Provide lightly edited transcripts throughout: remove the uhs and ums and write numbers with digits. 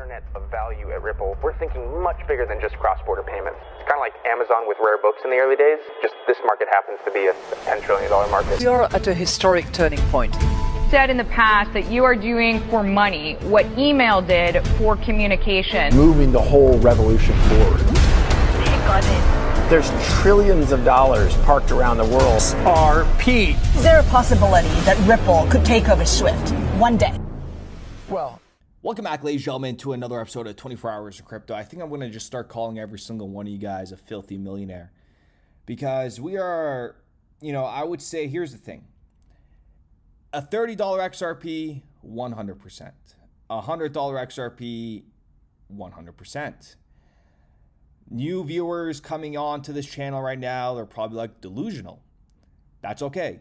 internet of value at Ripple, we're thinking much bigger than just cross-border payments. It's kind of like Amazon with rare books in the early days, just this market happens to be a $10 trillion market. We are at a historic turning point. Said in the past that you are doing for money what email did for communication. Moving the whole revolution forward. Take on it. There's trillions of dollars parked around the world. XRP. Is there a possibility that Ripple could take over Swift one day? Well, welcome back, ladies and gentlemen, to another episode of 24 Hours of Crypto. I think I'm going to just start calling every single one of you guys a filthy millionaire. Because we are, I would say, here's the thing. A $30 XRP, 100%. A $100 XRP, 100%. New viewers coming on to this channel right now, they're probably like delusional. That's okay.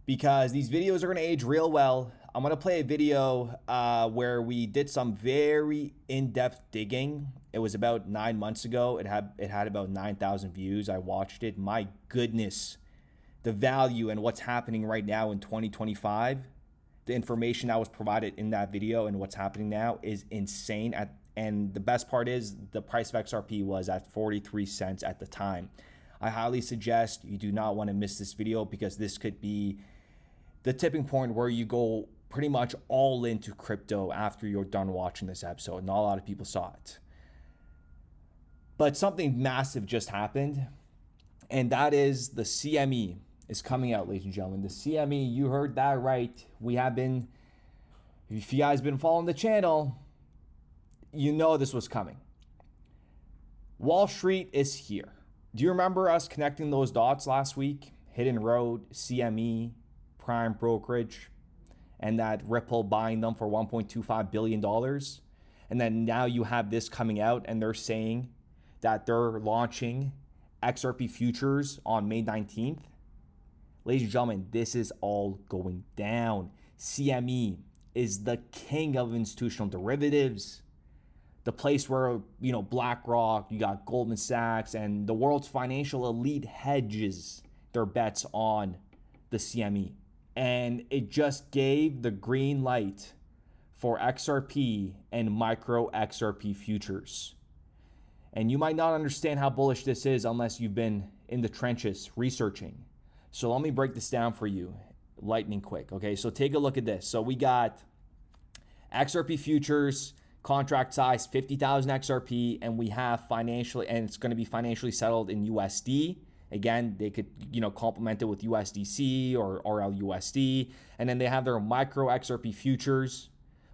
Because these videos are going to age real well. I'm going to play a video where we did some very in-depth digging. It was about 9 months ago. It had about 9,000 views. I watched it. My goodness, the value and what's happening right now in 2025, the information that was provided in that video and what's happening now is insane. And the best part is the price of XRP was at 43 cents at the time. I highly suggest you do not want to miss this video because this could be the tipping point where you go pretty much all into crypto after you're done watching this episode. Not a lot of people saw it. But something massive just happened, and that is the CME is coming out, ladies and gentlemen. The CME, you heard that right. We have been, if you guys been following the channel, you know this was coming. Wall Street is here. Do you remember us connecting those dots last week? Hidden Road, CME, Prime Brokerage, and that Ripple buying them for $1.25 billion. And then now you have this coming out and they're saying that they're launching XRP futures on May 19th. Ladies and gentlemen, this is all going down. CME is the king of institutional derivatives. The place where, BlackRock, you got Goldman Sachs, and the world's financial elite hedges their bets on the CME. And it just gave the green light for XRP and micro XRP futures. And you might not understand how bullish this is unless you've been in the trenches researching. So let me break this down for you, lightning quick. Okay, so take a look at this. So we got XRP futures, contract size 50,000 XRP, and we have financially, and it's going to be financially settled in USD. Again, they could, complement it with USDC or RLUSD. And then they have their micro XRP futures,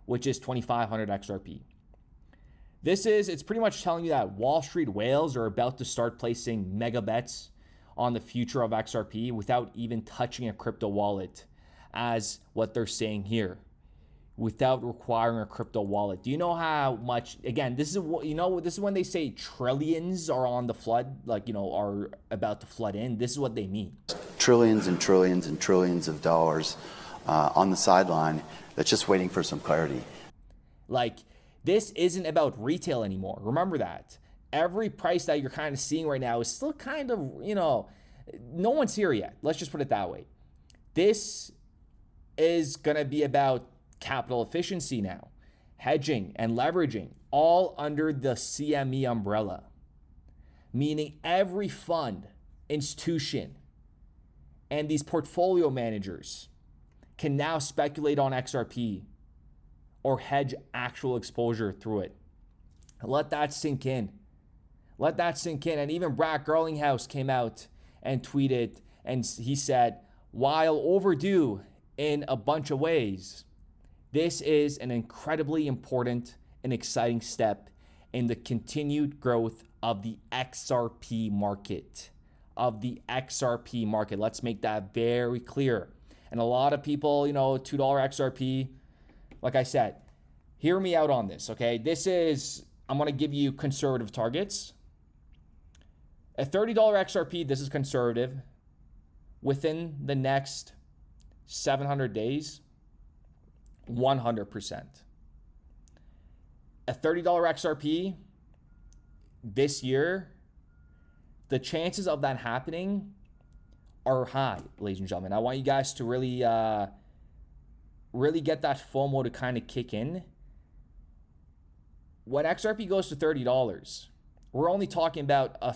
which is 2,500 XRP. It's pretty much telling you that Wall Street whales are about to start placing mega bets on the future of XRP without even touching a crypto wallet, as what they're saying here, without requiring a crypto wallet. Do you know how much, again, this is when they say trillions are on the flood, are about to flood in. This is what they mean. Trillions and trillions and trillions of dollars on the sideline that's just waiting for some clarity. This isn't about retail anymore. Remember that. Every price that you're kind of seeing right now is still kind of, no one's here yet. Let's just put it that way. This is going to be about capital efficiency now, hedging and leveraging, all under the CME umbrella. Meaning every fund, institution, and these portfolio managers can now speculate on XRP or hedge actual exposure through it. Let that sink in. Let that sink in. And even Brad Garlinghouse came out and tweeted, and he said, while overdue in a bunch of ways, this is an incredibly important and exciting step in the continued growth of the XRP market. Let's make that very clear. And a lot of people, $2 XRP, like I said, hear me out on this, okay? I'm going to give you conservative targets. A $30 XRP, this is conservative. Within the next 700 days, 100%. A $30 XRP this year, the chances of that happening are high, ladies and gentlemen. I want you guys to really get that FOMO to kind of kick in. when XRP goes to $30, we're only talking about a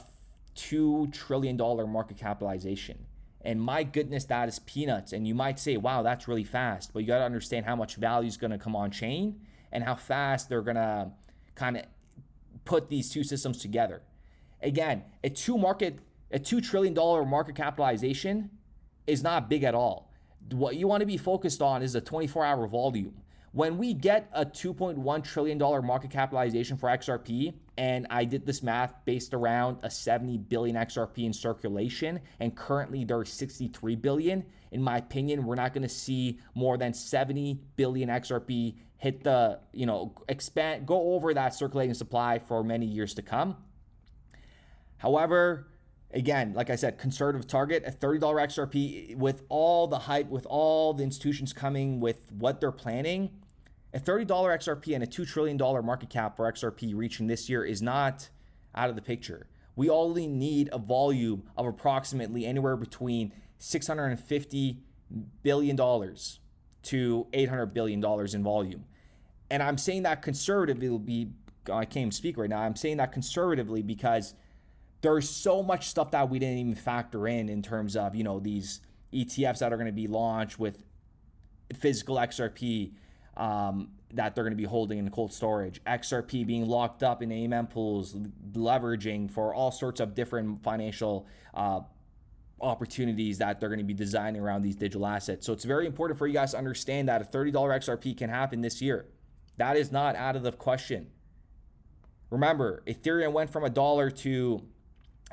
$2 trillion market capitalization. And my goodness, that is peanuts. And you might say, wow, that's really fast. But you got to understand how much value is going to come on chain and how fast they're going to kind of put these two systems together. Again, a $2 trillion market capitalization is not big at all. What you want to be focused on is the 24-hour volume. When we get a $2.1 trillion market capitalization for XRP, and I did this math based around a 70 billion XRP in circulation, and currently there's 63 billion, in my opinion, we're not going to see more than 70 billion XRP hit the, expand, go over that circulating supply for many years to come. However, again, like I said, conservative target, a $30 XRP with all the hype, with all the institutions coming with what they're planning. A $30 XRP and a $2 trillion market cap for XRP reaching this year is not out of the picture. We only need a volume of approximately anywhere between $650 billion to $800 billion in volume. And I'm saying that conservatively, I can't even speak right now. I'm saying that conservatively because there's so much stuff that we didn't even factor in terms of, these ETFs that are going to be launched with physical XRP that they're going to be holding in cold storage, XRP being locked up in AMM pools, leveraging for all sorts of different financial opportunities that they're going to be designing around these digital assets. So it's very important for you guys to understand that a $30 XRP can happen this year. That is not out of the question. Remember, Ethereum went from $1 to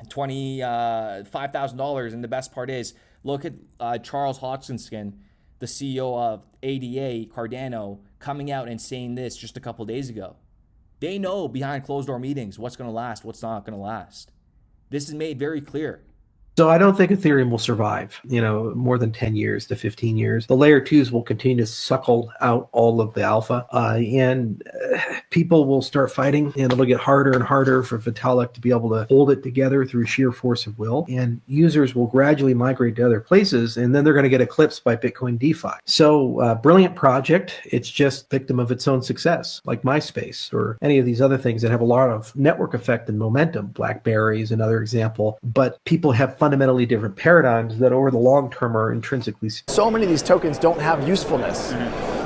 $25,000, and the best part is, look at Charles Hoskinson, the CEO of ADA, Cardano, coming out and saying this just a couple days ago. They know behind closed door meetings what's going to last, what's not going to last. This is made very clear. So I don't think Ethereum will survive, more than 10 years to 15 years. The layer twos will continue to suckle out all of the alpha, and people will start fighting, and it'll get harder and harder for Vitalik to be able to hold it together through sheer force of will. And users will gradually migrate to other places, and then they're going to get eclipsed by Bitcoin DeFi. So brilliant project. It's just victim of its own success, like MySpace or any of these other things that have a lot of network effect and momentum. BlackBerry is another example, but people have fundamentally different paradigms that over the long term are intrinsically. So many of these tokens don't have usefulness.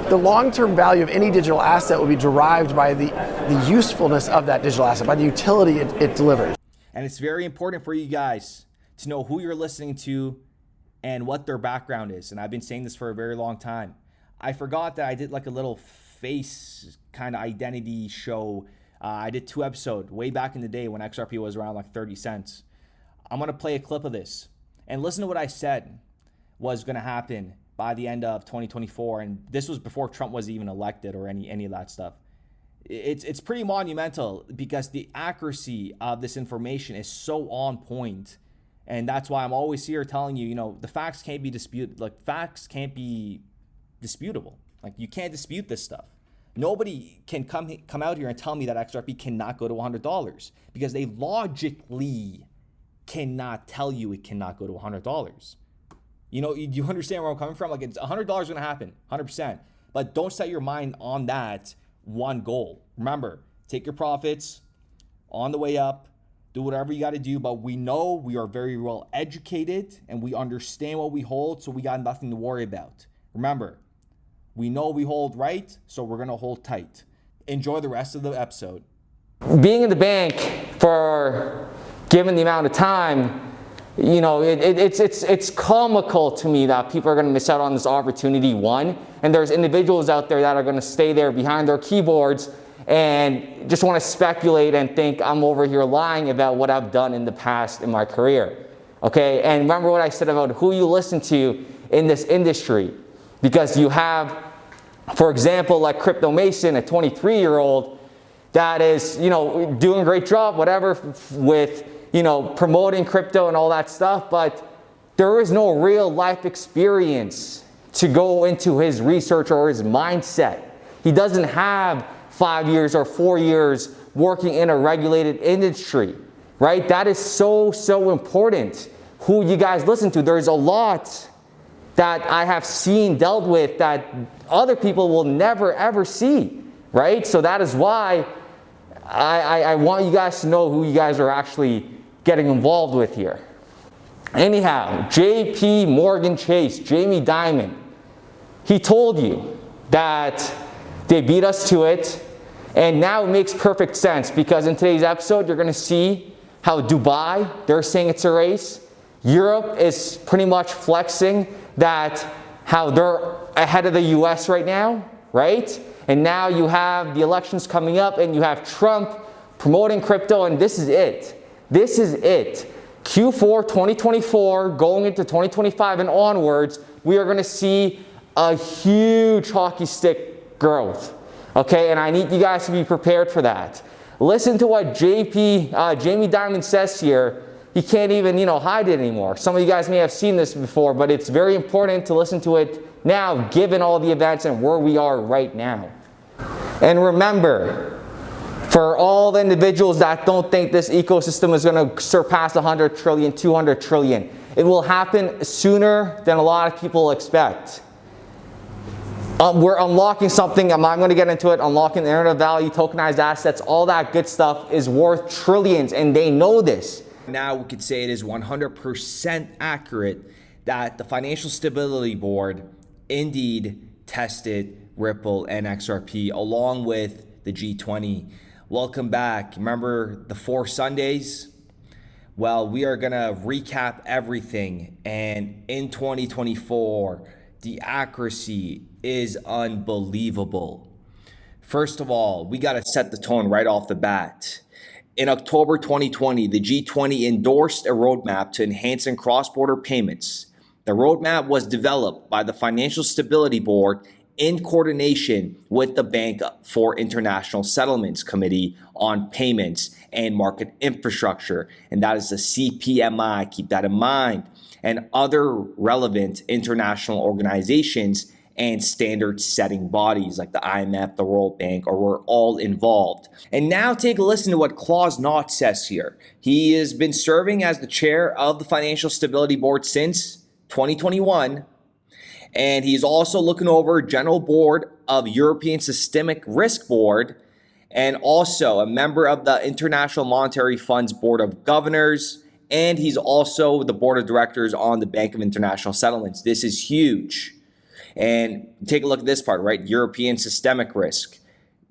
The long-term value of any digital asset will be derived by the usefulness of that digital asset, by the utility it delivers. And it's very important for you guys to know who you're listening to and what their background is. And I've been saying this for a very long time. I forgot that I did like a little face kind of identity show. I did 2 episodes way back in the day when XRP was around like 30 cents. I'm going to play a clip of this and listen to what I said was going to happen by the end of 2024. And this was before Trump was even elected or any of that stuff. It's pretty monumental because the accuracy of this information is so on point. And that's why I'm always here telling you, the facts can't be disputed. Like, facts can't be disputable. Like, you can't dispute this stuff. Nobody can come out here and tell me that XRP cannot go to $100 because they logically cannot tell you it cannot go to $100. You understand where I'm coming from? Like, it's $100 going to happen, 100%. But don't set your mind on that one goal. Remember, take your profits on the way up, do whatever you got to do. But we know we are very well educated and we understand what we hold, so we got nothing to worry about. Remember, we know we hold right, so we're going to hold tight. Enjoy the rest of the episode. Being in the bank for given the amount of time, it's comical to me that people are going to miss out on this opportunity, one, and there's individuals out there that are going to stay there behind their keyboards and just want to speculate and think I'm over here lying about what I've done in the past in my career, okay? And remember what I said about who you listen to in this industry, because you have, for example, like Crypto Mason, a 23-year-old that is, doing a great job, whatever, with promoting crypto and all that stuff, but there is no real life experience to go into his research or his mindset. He doesn't have 5 years or 4 years working in a regulated industry, right? That is so important who you guys listen to. There's a lot that I have seen, dealt with, that other people will never ever see, right? So that is why I want you guys to know who you guys are actually getting involved with here. Anyhow, JP Morgan Chase, Jamie Dimon, he told you that they beat us to it, and now it makes perfect sense because in today's episode, you're going to see how Dubai, they're saying it's a race. Europe is pretty much flexing that how they're ahead of the US right now, right? And now you have the elections coming up and you have Trump promoting crypto, and this is it. This is it. Q4 2024 going into 2025 and onwards, we are going to see a huge hockey stick growth. Okay, and I need you guys to be prepared for that. Listen to what Jamie Dimon says here. He can't even, hide it anymore. Some of you guys may have seen this before, but it's very important to listen to it now, given all the events and where we are right now. And remember, for all the individuals that don't think this ecosystem is going to surpass 100 trillion, 200 trillion, it will happen sooner than a lot of people expect. We're unlocking something, I'm not going to get into it, unlocking the internet value, tokenized assets, all that good stuff is worth trillions, and they know this. Now we could say it is 100% accurate that the Financial Stability Board indeed tested Ripple and XRP along with the G20. Welcome back. Remember the 4 Sundays? Well, we are going to recap everything, and in 2024, the accuracy is unbelievable. First of all, we got to set the tone right off the bat. In October 2020, the G20 endorsed a roadmap to enhancing cross-border payments. The roadmap was developed by the Financial Stability Board in coordination with the Bank for International Settlements Committee on Payments and Market Infrastructure, and that is the CPMI, keep that in mind, and other relevant international organizations and standard-setting bodies like the IMF, the World Bank, or we're all involved. And now take a listen to what Klaus Knott says here. He has been serving as the chair of the Financial Stability Board since 2021, and he's also looking over General Board of European Systemic Risk Board, and also a member of the International Monetary Fund's Board of Governors, and he's also the Board of Directors on the Bank of International Settlements. This is huge. And take a look at this part, right? European systemic risk.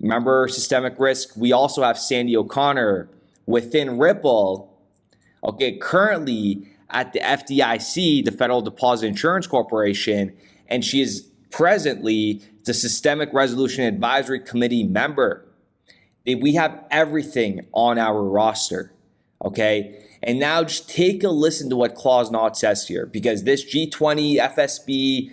Remember systemic risk? We also have Sandy O'Connor within Ripple. Okay, currently at the FDIC, the Federal Deposit Insurance Corporation, and she is presently the Systemic Resolution Advisory Committee member. We have everything on our roster, okay? And now just take a listen to what Klaus Knott says here, because this G20, FSB,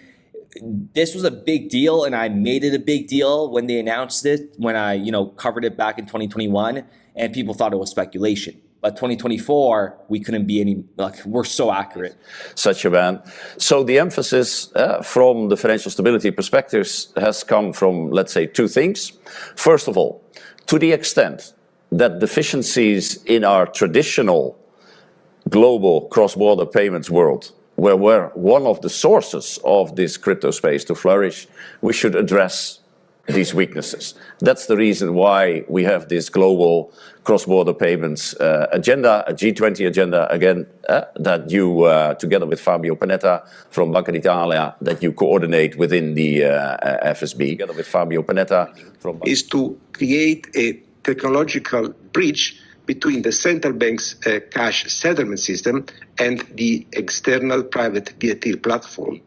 this was a big deal, and I made it a big deal when they announced it, when I, covered it back in 2021, and people thought it was speculation. But 2024, we couldn't be any, we're so accurate. Such a ban. So the emphasis from the financial stability perspectives has come from, let's say, 2 things. First of all, to the extent that deficiencies in our traditional global cross-border payments world where we're one of the sources of this crypto space to flourish, we should address these weaknesses. That's the reason why we have this global cross-border payments agenda, a G20 agenda, again, that you, together with Fabio Panetta from Banca d'Italia, that you coordinate within the FSB, together with Fabio Panetta from... is to create a technological bridge between the central bank's cash settlement system and the external private VAT platform.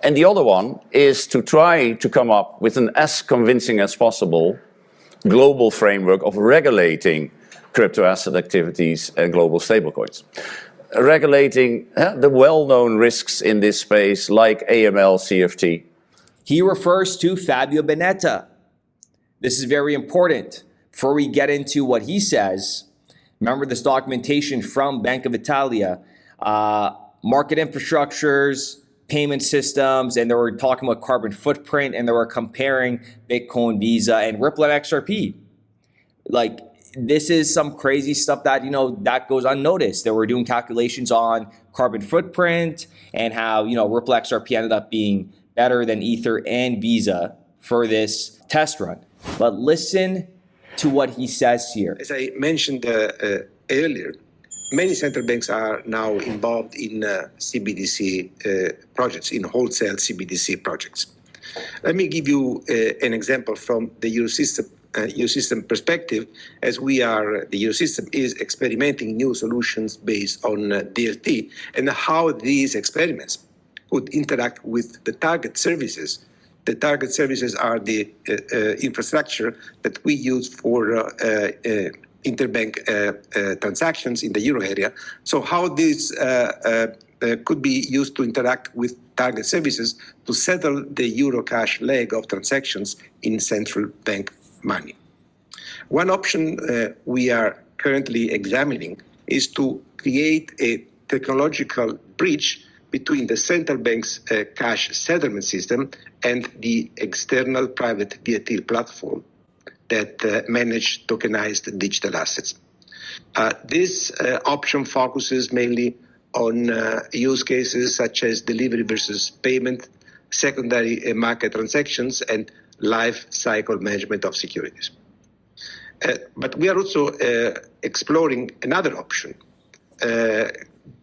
And the other one is to try to come up with an as convincing as possible global framework of regulating crypto asset activities and global stablecoins. Regulating the well-known risks in this space like AML, CFT. He refers to Fabio Panetta. This is very important. Before we get into what he says, remember this documentation from Bank of Italia, market infrastructures, payment systems, and they were talking about carbon footprint, and they were comparing Bitcoin, Visa, and Ripple and XRP. This is some crazy stuff that, that goes unnoticed. They were doing calculations on carbon footprint and how, Ripple XRP ended up being better than Ether and Visa for this test run. But listen to what he says here. As I mentioned earlier, many central banks are now involved in CBDC projects, in wholesale CBDC projects. Let me give you an example from the Eurosystem perspective, as the Eurosystem is experimenting new solutions based on DLT, and how these experiments could interact with the target services. The target services are the infrastructure that we use for interbank transactions in the euro area. So how this could be used to interact with target services to settle the euro cash leg of transactions in central bank money. One option we are currently examining is to create a technological bridge between the central bank's cash settlement system and the external private DLT platform that manage tokenized digital assets. This option focuses mainly on use cases such as delivery versus payment, secondary market transactions, and life cycle management of securities. But we are also exploring another option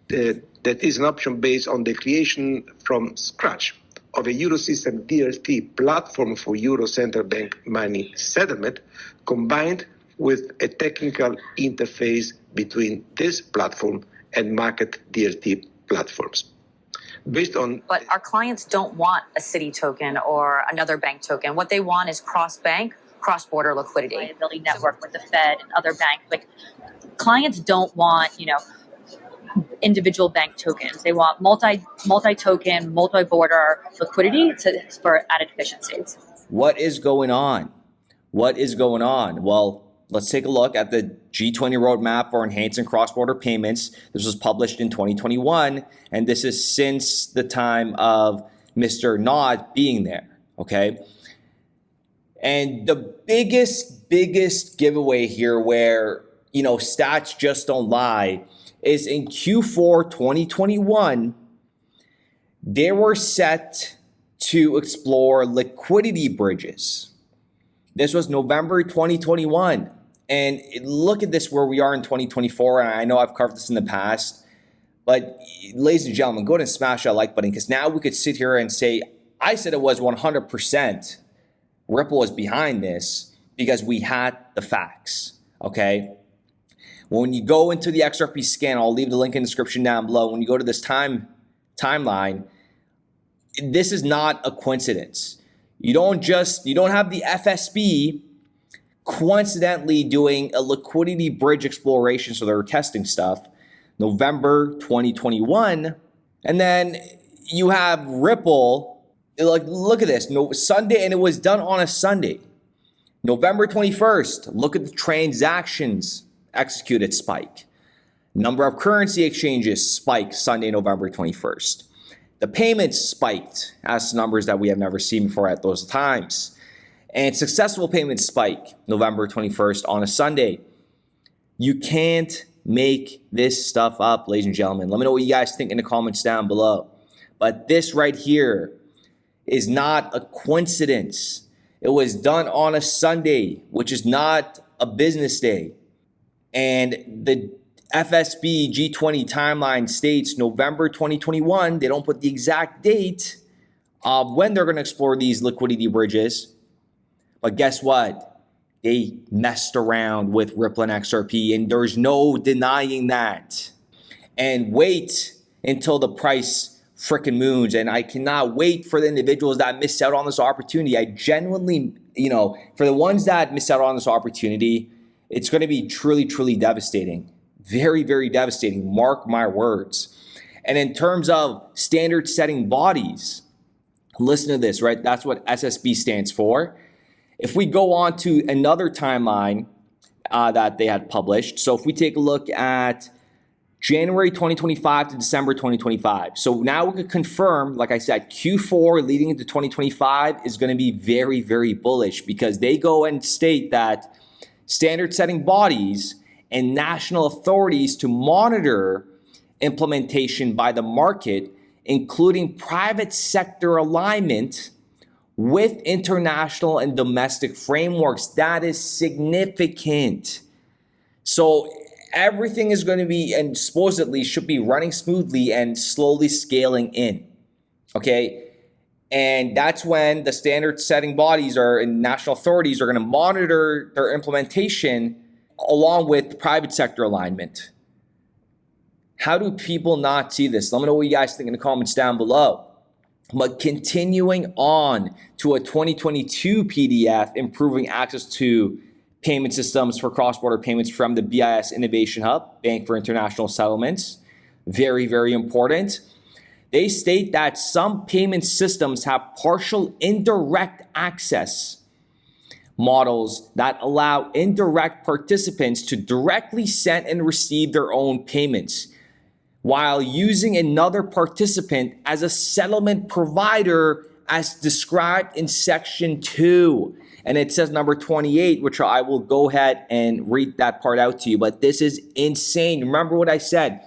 that is an option based on the creation from scratch of a Eurosystem DLT platform for Euro Central Bank money settlement, combined with a technical interface between this platform and market DLT platforms. But our clients don't want a city token or another bank token. What they want is cross-bank, cross-border liquidity. Liability network with the Fed and other banks. Like, clients don't want, individual bank tokens. They want multi-token, multi-border liquidity for added efficiencies. What is going on? What is going on? Well, let's take a look at the G20 roadmap for enhancing cross-border payments. This was published in 2021, and this is since the time of Mr. Nod being there, okay? And the biggest giveaway here where, stats just don't lie is in Q4 2021, they were set to explore liquidity bridges. This was November 2021. And look at this where we are in 2024. And I know I've covered this in the past. But ladies and gentlemen, go ahead and smash that like button, because now we could sit here and say, I said it was 100% Ripple was behind this because we had the facts, okay? When you go into the XRP scan, I'll leave the link in the description down below. When you go to this timeline, this is not a coincidence. You don't have the FSB coincidentally doing a liquidity bridge exploration, so they're testing stuff, November 2021, and then you have Ripple, like, look at this, Sunday, and it was done on a Sunday, November 21st, look at the transactions executed spike. Number of currency exchanges spiked Sunday, November 21st. The payments spiked as numbers that we have never seen before at those times. And successful payments spike November 21st on a Sunday. You can't make this stuff up, ladies and gentlemen. Let me know what you guys think in the comments down below. But this right here is not a coincidence. It was done on a Sunday, which is not a business day. And the FSB G20 timeline states November 2021. They don't put the exact date of when they're going to explore these liquidity bridges. But guess what? They messed around with Ripple and XRP, and there's no denying that. And wait until the price frickin' moons. And I cannot wait for the individuals that miss out on this opportunity. I genuinely, for the ones that miss out on this opportunity, it's going to be truly, truly devastating. Very, very devastating. Mark my words. And in terms of standard setting bodies, listen to this, right? That's what SSB stands for. If we go on to another timeline that they had published, so if we take a look at January 2025 to December 2025. So now we could confirm, like I said, Q4 leading into 2025 is going to be very, very bullish, because they go and state that standard setting bodies and national authorities to monitor implementation by the market, including private sector alignment, with international and domestic frameworks. That is significant. So everything is going to be, and supposedly should be, running smoothly and slowly scaling in. Okay? And that's when the standard setting bodies and national authorities are going to monitor their implementation along with private sector alignment. How do people not see this? Let me know what you guys think in the comments down below. But continuing on to a 2022 PDF, improving access to payment systems for cross-border payments from the BIS Innovation Hub, Bank for International Settlements. Very, very important. They state that some payment systems have partial indirect access models that allow indirect participants to directly send and receive their own payments while using another participant as a settlement provider as described in Section 2. And it says number 28, which I will go ahead and read that part out to you. But this is insane. Remember what I said.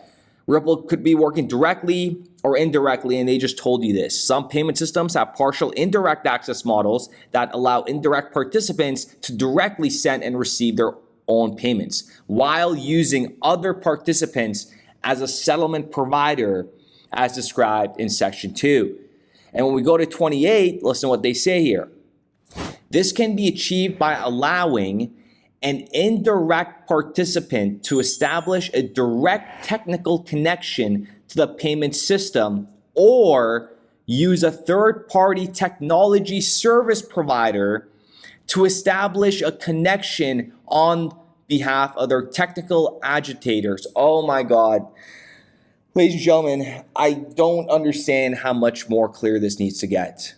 Ripple could be working directly or indirectly, and they just told you this. Some payment systems have partial indirect access models that allow indirect participants to directly send and receive their own payments while using other participants as a settlement provider as described in Section 2. And when we go to 28, listen to what they say here. This can be achieved by allowing an indirect participant to establish a direct technical connection to the payment system or use a third-party technology service provider to establish a connection on behalf of their technical agitators. Oh my God. Ladies and gentlemen, I don't understand how much more clear this needs to get.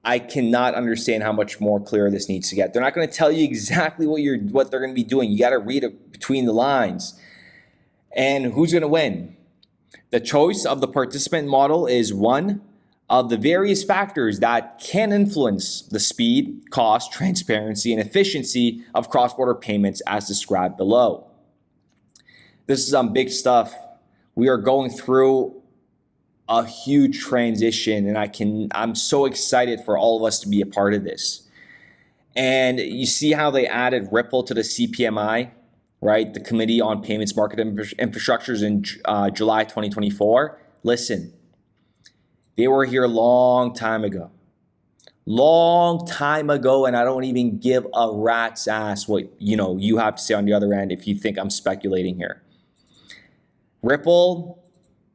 I cannot understand how much more clear this needs to get. They're not going to tell you exactly what they're going to be doing. You got to read it between the lines. And who's going to win? The choice of the participant model is one of the various factors that can influence the speed, cost, transparency, and efficiency of cross-border payments as described below. This is some big stuff. We are going through a huge transition, and I'm so excited for all of us to be a part of this. And you see how they added Ripple to the CPMI, right? The Committee on Payments Market Infrastructures in July 2024. Listen, they were here a long time ago, and I don't even give a rat's ass what you have to say on the other end if you think I'm speculating here. Ripple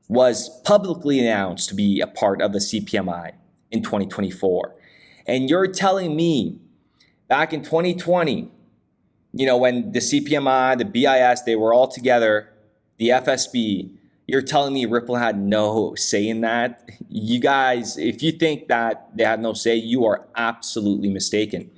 was publicly announced to be a part of the CPMI in 2024. And you're telling me back in 2020, when the CPMI, the BIS, they were all together, the FSB, you're telling me Ripple had no say in that? You guys, if you think that they had no say, you are absolutely mistaken.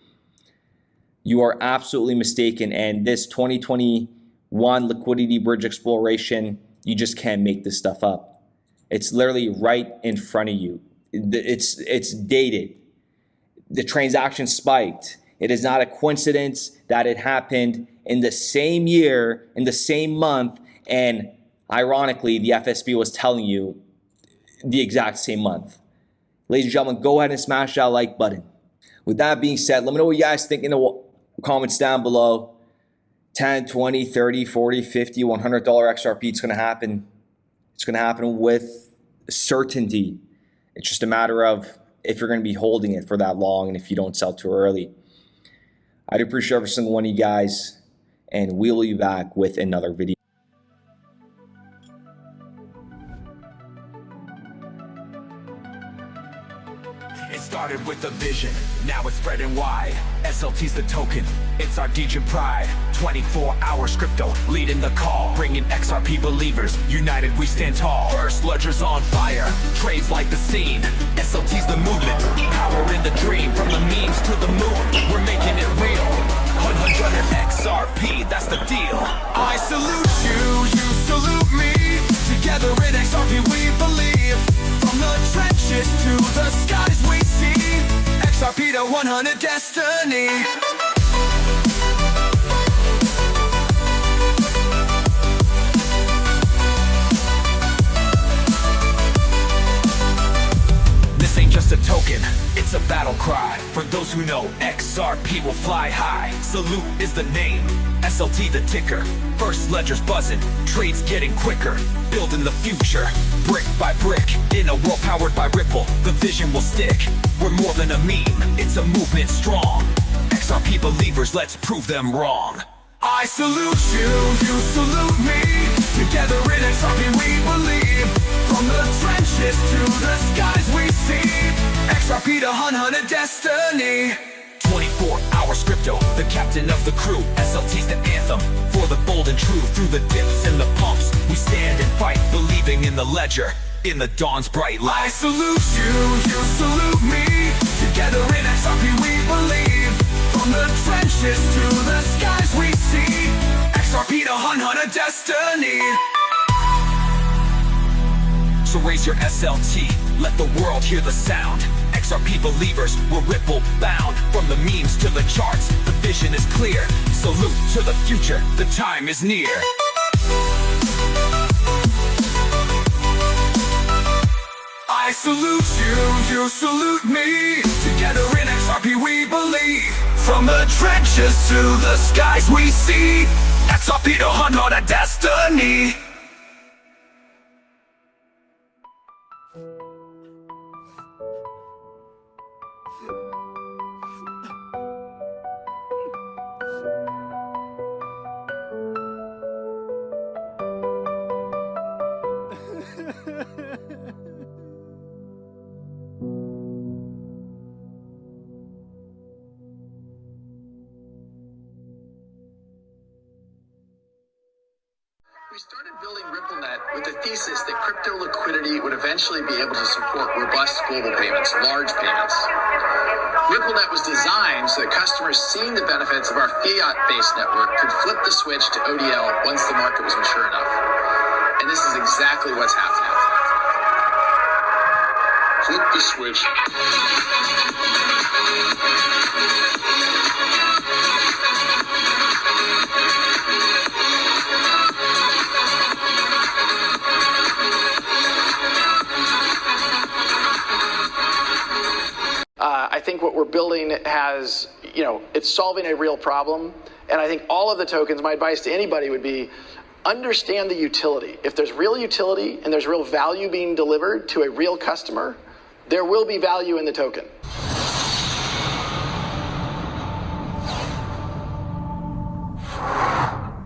You are absolutely mistaken. And this 2021 liquidity bridge exploration, you just can't make this stuff up. It's literally right in front of you. It's dated. The transaction spiked. It is not a coincidence that it happened in the same year, in the same month, and ironically, the FSB was telling you the exact same month. Ladies and gentlemen, go ahead and smash that like button. With that being said, let me know what you guys think in the comments down below. 10, 20, 30, 40, 50, $100 XRP, it's going to happen. It's going to happen with certainty. It's just a matter of if you're going to be holding it for that long and if you don't sell too early. I'd appreciate every single one of you guys, and we'll be back with another video. It started with a vision, now it's spreading wide. SLT's the token, it's our DJ pride. 24 hours crypto, leading the call. Bringing XRP believers, united we stand tall. First ledger's on fire, trades like the scene. SLT's the movement, power in the dream. From the memes to the moon, we're making it real. 100 XRP, that's the deal. I salute you, you salute me. Together in XRP we believe. From the trenches to the skies we see. XRP to 100 destiny. This ain't just a token, it's a battle. those who know XRP will fly high. Salute is the name, SLT the ticker. First ledger's buzzing, trades getting quicker. Building the future, brick by brick. In a world powered by Ripple, the vision will stick. We're more than a meme, it's a movement strong. XRP believers, let's prove them wrong. I salute you, you salute me. Together in XRP we believe. From the trenches to the skies we see. XRP the hunt of destiny. 24 hours crypto, the captain of the crew. SLT's the anthem for the bold and true. Through the dips and the pumps, we stand and fight, believing in the ledger, in the dawn's bright light. I salute you, you salute me. Together in XRP we believe. From the trenches to the skies we see. XRP the hunt of destiny. So raise your SLT, let the world hear the sound. XRP believers, we're Ripple bound. From the memes to the charts, the vision is clear. Salute to the future, the time is near. I salute you, you salute me. Together in XRP we believe. From the trenches to the skies we see. XRP the hunt of destiny. We started building RippleNet with the thesis that crypto liquidity would eventually be able to support robust global payments, large payments. RippleNet was designed so that customers seeing the benefits of our fiat-based network could flip the switch to ODL once the market was mature enough. And this is exactly what's happening. Flip the switch. I think what we're building has, it's solving a real problem. And I think all of the tokens, my advice to anybody would be, understand the utility. If there's real utility and there's real value being delivered to a real customer, there will be value in the token.